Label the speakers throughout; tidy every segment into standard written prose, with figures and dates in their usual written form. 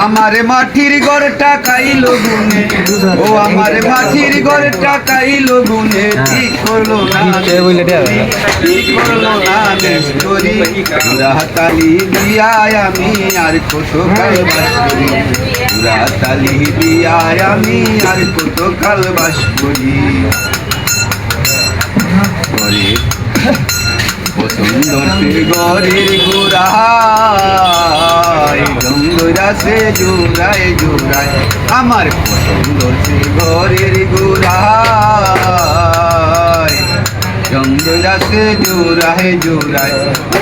Speaker 1: আমার মাটির ঘরটা খাইলো গুনে, ও আমার মাটির ঘরটা খাইলো গুনে, ঠিক করলো না ঠিক করলো না মিস্ত্রি। রাতালি দিয়ায় আমি আর কত কাল বাস করি, রাতালি দিয়ায় আমি আর কত কাল বাস করি। সুন্দর গরের গোড়ায় ডঙ্গরাছে জোড়ায় জোড়ায়, আমার সুন্দর গরের গোড়ায় ডঙ্গরাছে জোড়ায় জোড়ায়।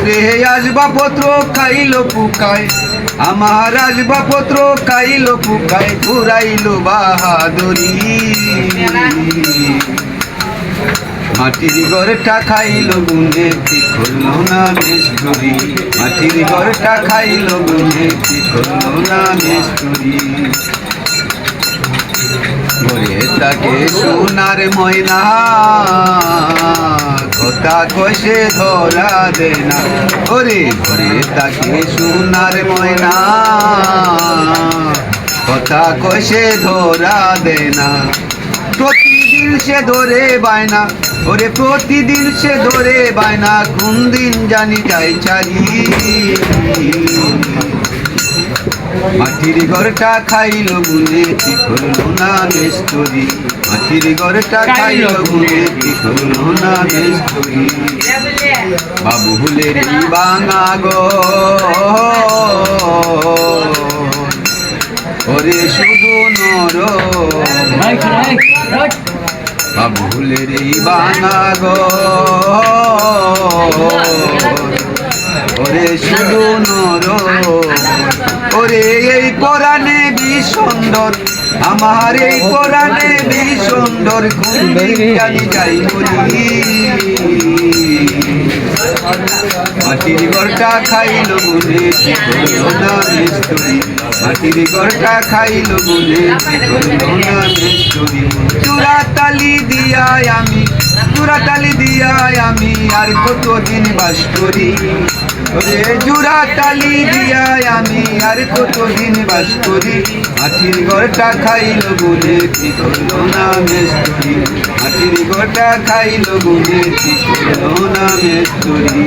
Speaker 1: রে আসবাবপত্র খাইলো পুকায়, আমার আসবাবপত্র খাইলো পুকায়, ঘুরাইলো বাহাদুরি। মাটির ঘরটা খাইলো গুনে, ঠিক করলো না মিস্ত্রি। মাটির ঘরটা খাইলো গুনে, ঠিক করলো না মিস্ত্রি। ঘরে তাকে সোনার ময়না, কথা কষে ধরা দে না। ওরে ঘরে তাকে সোনার ময়না, কথা কষে ধরা দে না। প্রতিদিন সে ধরে বায়না, ওরে প্রতিদিন সে ধরে বায়না, কোন দিন জানি যাই চারি। মাটির ঘরটা খাইলো গুনে, ঠিক করলো না মিস্ত্রি। মাটির ঘরটা খাইলো গুনে, ঠিক করলো না মিস্ত্রি। বাবুলের বাঙা গো, ওরে শুধু নর বাবুলের বাঙা গো, ওরে শুধু নর। ওরে এই পরাণে সুন্দর, আমার এই পরাণে সুন্দর, কোন দিন জানি যাই বলি। মাটির ঘরটা খাইলো গুনে, ঠিক করলো না মিস্ত্রি। মাটির ঘরটা খাইলো গুনে, ঠিক করলো না মিস্ত্রি। চূড়াতালি দিয়ায় আমি, চূড়াতালি দিয়ায় আমি আর কতদিন বাস করি। ওরে জোড়াতালি দিয়ায় আমি আর কতদিন বাস করি। মাটির ঘরটা খাইলো গুনে, ঠিক করলো না মিস্ত্রি। মাটির ঘরটা খাইলো গুনে, ঠিক করলো না মিস্ত্রি।